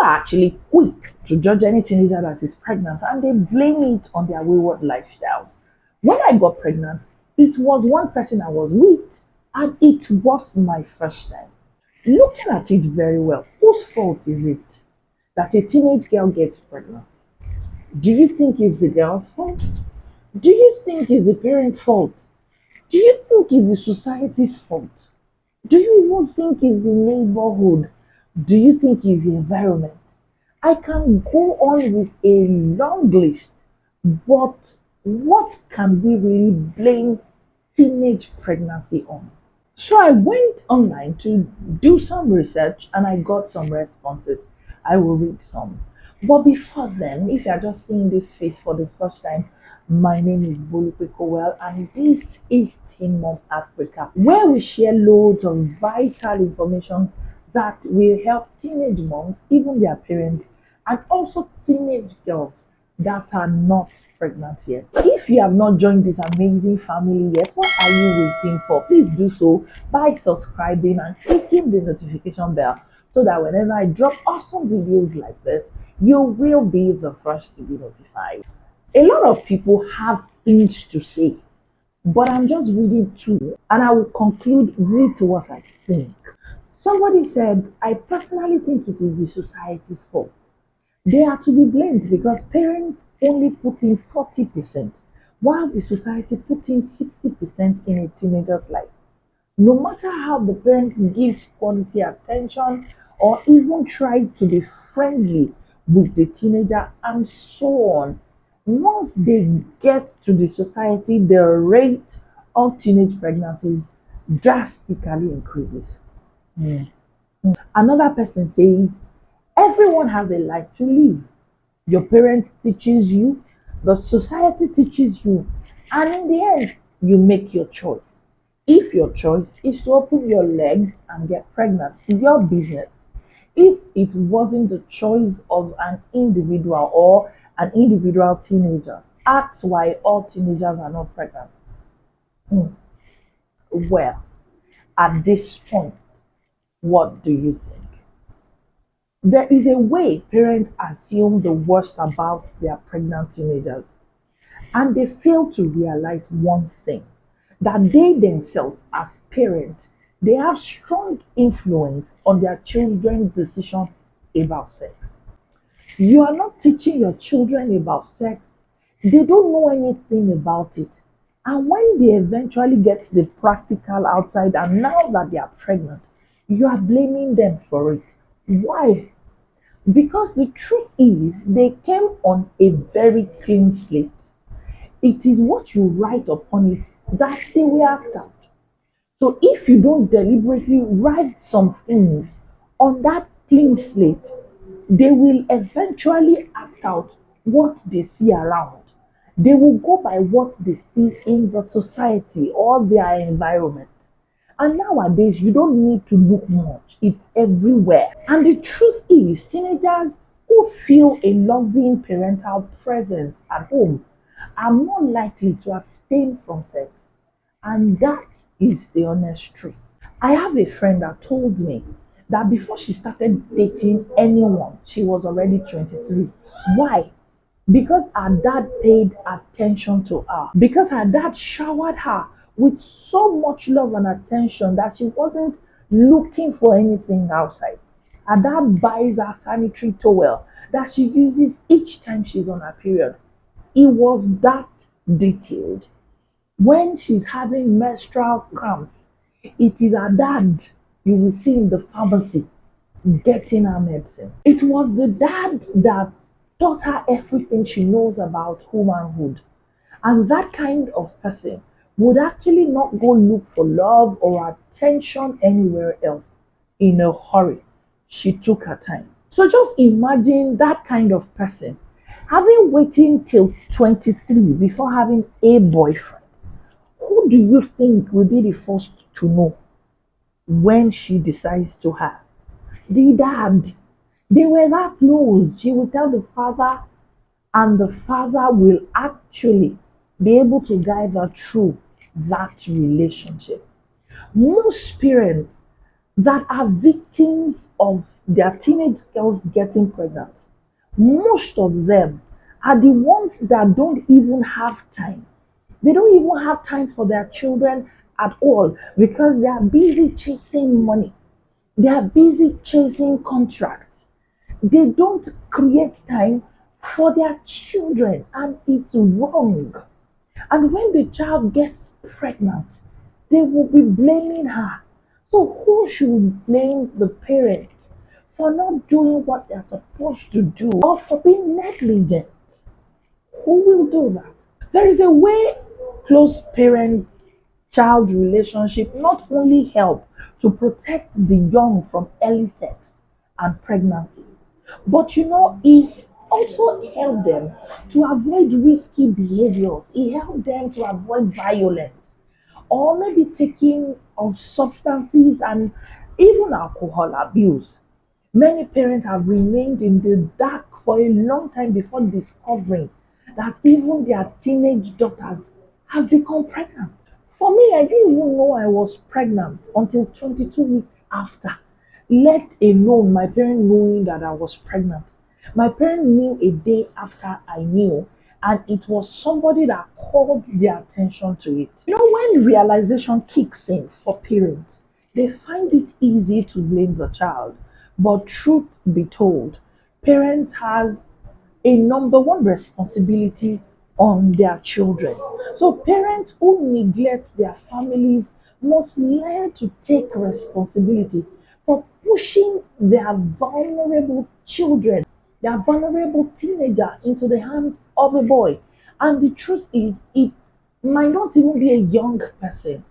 are actually quick to judge any teenager that is pregnant and they blame it on their wayward lifestyles. When I got pregnant, it was one person I was with, and it was my first time. Looking at it very well, whose fault is it that a teenage girl gets pregnant? Do you think it's the girl's fault? Do you think it's the parents' fault? Do you think it's the society's fault? Do you even think it's the neighborhood? Do you think it's the environment? I can go on with a long list, but what can we really blame teenage pregnancy on? So I went online to do some research and I got some responses. I will read some. But before then, if you're just seeing this face for the first time, my name is Bolupe Kowell and this is Teen Mom Africa, where we share loads of vital information that will help teenage moms, even their parents, and also teenage girls that are not pregnant yet. If you have not joined this amazing family yet, what are you waiting for? Please do so by subscribing and clicking the notification bell so that whenever I drop awesome videos like this, you will be the first to be notified. A lot of people have things to say, but I'm just reading two and I will conclude with what I think. Somebody said, I personally think it is the society's fault. They are to be blamed because parents only put in 40%, while the society put in 60% in a teenager's life. No matter how the parents give quality attention or even try to be friendly with the teenager and so on, once they get to the society, the rate of teenage pregnancies drastically increases. Another person says, everyone has a life to live. Your parents teaches you, the society teaches you, and in the end, you make your choice. If your choice is to open your legs and get pregnant, it's your business. If it wasn't the choice of an individual or an individual teenager, ask why all teenagers are not pregnant. Well, at this point, what do you think? There is a way parents assume the worst about their pregnant teenagers, and they fail to realize one thing, that they themselves, as parents, they have strong influence on their children's decision about sex. You are not teaching your children about sex, they don't know anything about it. And when they eventually get the practical outside, and now that they are pregnant, you are blaming them for it. Why? Because the truth is, they came on a very clean slate. It is what you write upon it that they will act out. So if you don't deliberately write some things on that clean slate, they will eventually act out what they see around. They will go by what they see in the society or their environment. And nowadays, you don't need to look much. It's everywhere. And the truth is, teenagers who feel a loving parental presence at home are more likely to abstain from sex. And that is the honest truth. I have a friend that told me that before she started dating anyone, she was already 23. Why? Because her dad paid attention to her. Because her dad showered her with so much love and attention that she wasn't looking for anything outside. Her dad buys her sanitary towel that she uses each time she's on her period. It was that detailed. When she's having menstrual cramps, it is her dad you will see in the pharmacy getting her medicine. It was the dad that taught her everything she knows about womanhood. And that kind of person would actually not go look for love or attention anywhere else in a hurry. She took her time. So just imagine that kind of person having waiting till 23 before having a boyfriend. Who do you think will be the first to know when she decides to have? The dad. They were that close. She will tell the father, and the father will actually be able to guide her through that relationship. Most parents that are victims of their teenage girls getting pregnant, most of them are the ones that don't even have time. They don't even have time for their children at all because they are busy chasing money. They are busy chasing contracts. They don't create time for their children, and it's wrong. And when the child gets pregnant, they will be blaming her. So, who should blame the parents for not doing what they're supposed to do or for being negligent? Who will do that? There is a way close parent child relationship not only help to protect the young from early sex and pregnancy, but it also help them to avoid risky behaviors. It help them to avoid violence or maybe taking of substances and even alcohol abuse. Many parents have remained in the dark for a long time before discovering that even their teenage daughters have become pregnant. For me, I didn't even know I was pregnant until 22 weeks after, let alone my parents knowing that I was pregnant. My parents knew a day after I knew, and it was somebody that called their attention to it. When realization kicks in for parents, they find it easy to blame the child. But truth be told, parents has a number one responsibility on their children. So parents who neglect their families must learn to take responsibility for pushing their vulnerable children, their vulnerable teenager into the hands of a boy. And the truth is, it might not even be a young person.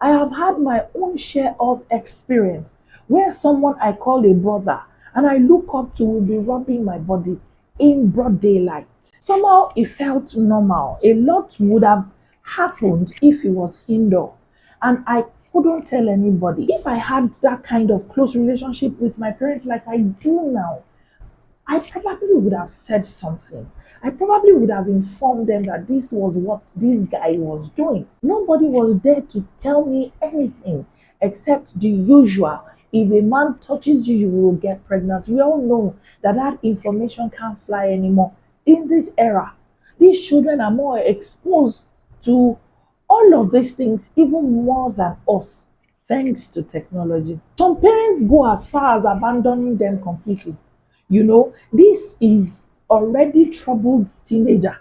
I have had my own share of experience where someone I call a brother and I look up to will be rubbing my body in broad daylight. Somehow it felt normal. A lot would have happened if it was indoor, and I couldn't tell anybody. If I had that kind of close relationship with my parents like I do now, I probably would have said something. I probably would have informed them that this was what this guy was doing. Nobody was there to tell me anything except the usual. If a man touches you, you will get pregnant. We all know that that information can't fly anymore. In this era, these children are more exposed to all of these things, even more than us, thanks to technology. Some parents go as far as abandoning them completely. This is already troubled teenager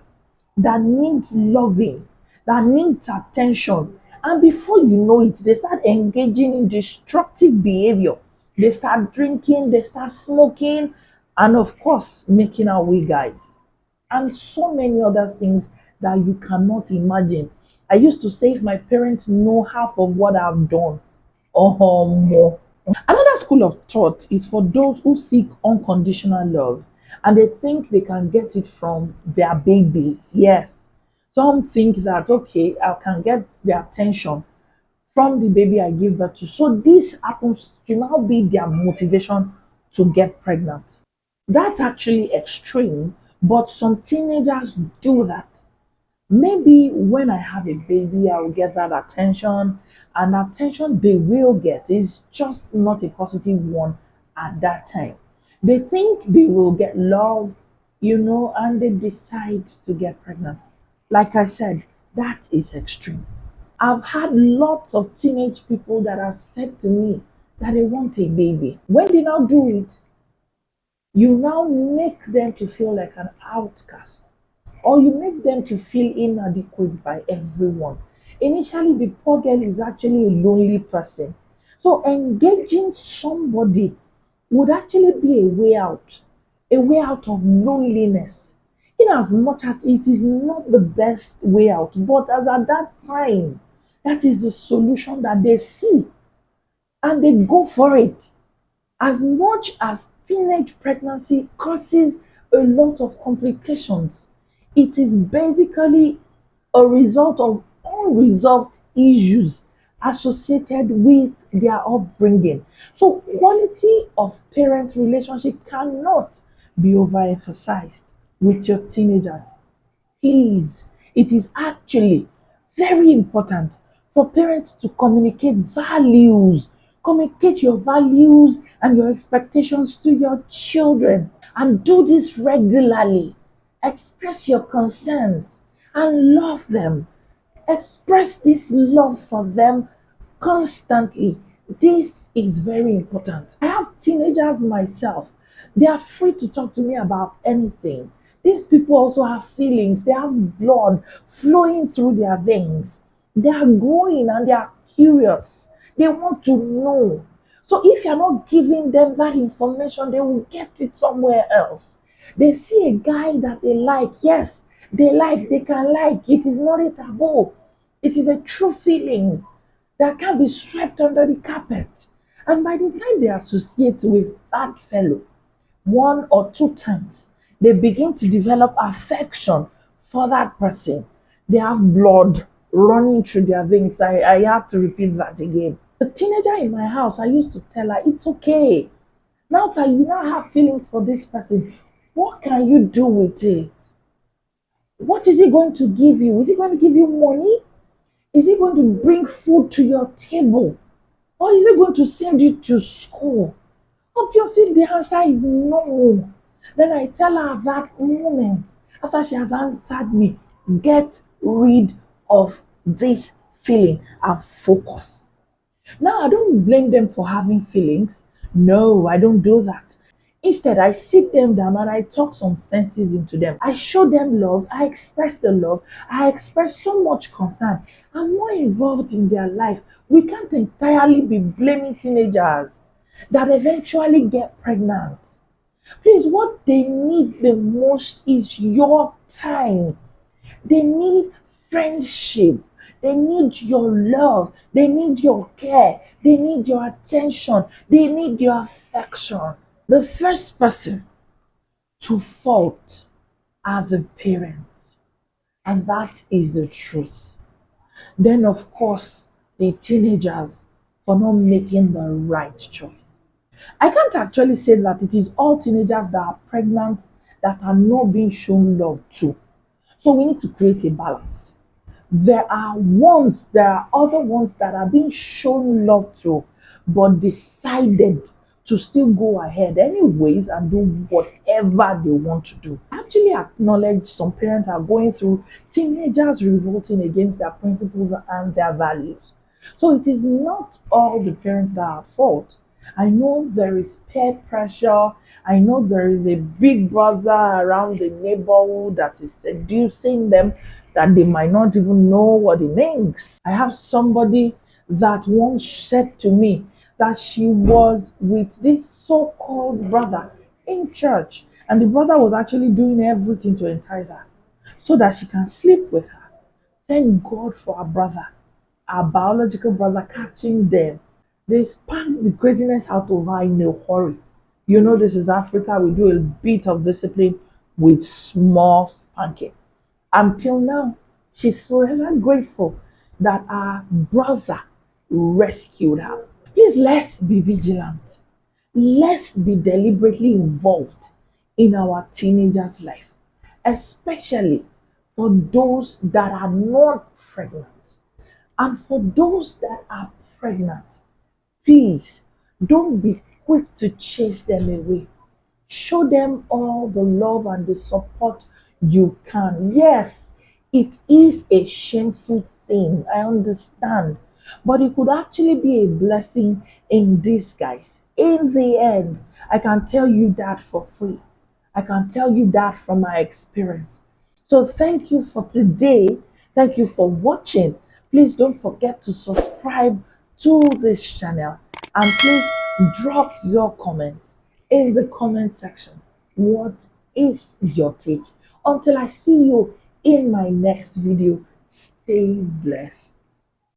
that needs loving, that needs attention. And before you know it, they start engaging in destructive behavior. They start drinking, they start smoking, and of course, making our way guys. And so many other things that you cannot imagine. I used to say if my parents know half of what I've done or more. Another school of thought is for those who seek unconditional love and they think they can get it from their babies. Yes, some think that, okay, I can get the attention from the baby I give birth to. So this happens to now be their motivation to get pregnant. That's actually extreme, but some teenagers do that. Maybe when I have a baby, I will get that attention, and attention they will get is just not a positive one at that time. They think they will get love, and they decide to get pregnant. Like I said, that is extreme. I've had lots of teenage people that have said to me that they want a baby. When they now do it, you now make them to feel like an outcast or you make them to feel inadequate by everyone. Initially, the poor girl is actually a lonely person. So engaging somebody would actually be a way out of loneliness. In as much as it is not the best way out, but as at that time, that is the solution that they see and they go for it. As much as teenage pregnancy causes a lot of complications, it is basically a result of unresolved issues associated with their upbringing. So, quality of parent relationship cannot be overemphasized with your teenagers. Please, it is actually very important for parents to communicate values, Communicate your values and your expectations to your children, and do this regularly. Express your concerns and love them. Express this love for them constantly. This is very important. I have teenagers myself. They are free to talk to me about anything. These people also have feelings. They have blood flowing through their veins. They are growing and they are curious. They want to know. So if you're not giving them that information, they will get it somewhere else. They see a guy that they like. Yes, they can like. It is not a taboo. It is a true feeling that can be swept under the carpet. And by the time they associate with that fellow, one or two times, they begin to develop affection for that person. They have blood running through their veins. I have to repeat that again. The teenager in my house, I used to tell her, it's okay. Now that you now have feelings for this person, what can you do with it? What is he going to give you? Is he going to give you money? Is he going to bring food to your table? Or is he going to send you to school? Obviously, the answer is no. Then I tell her at that moment, after she has answered me, get rid of this feeling and focus. Now, I don't blame them for having feelings. No, I don't do that. Instead, I sit them down and I talk some senses into them. I show them love. I express the love. I express so much concern. I'm more involved in their life. We can't entirely be blaming teenagers that eventually get pregnant. Please, what they need the most is your time. They need friendship. They need your love. They need your care. They need your attention. They need your affection. The first person to fault are the parents, and that is the truth. Then, of course, the teenagers for not making the right choice. I can't actually say that it is all teenagers that are pregnant that are not being shown love to. So we need to create a balance. There are other ones that are being shown love to, but decided to still go ahead anyways and do whatever they want to do. I actually acknowledge some parents are going through teenagers revolting against their principles and their values. So it is not all the parents that are at fault. I know there is peer pressure. I know there is a big brother around the neighborhood that is seducing them that they might not even know what it means. I have somebody that once said to me that she was with this so-called brother in church, and the brother was actually doing everything to entice her so that she can sleep with her. Thank God for our brother, our biological brother, catching them. They spanked the craziness out of her in a hurry. You know, this is Africa. We do a bit of discipline with small spanking. Until now, she's forever grateful that our brother rescued her. Please, let's be vigilant. Let's be deliberately involved in our teenagers' life, especially for those that are not pregnant. And for those that are pregnant, please don't be quick to chase them away. Show them all the love and the support you can. Yes, it is a shameful thing, I understand, but it could actually be a blessing in disguise. In the end, I can tell you that for free. I can tell you that from my experience. So, thank you for today. Thank you for watching. Please don't forget to subscribe to this channel, and please drop your comment in the comment section. What is your take? Until I see you in my next video, stay blessed.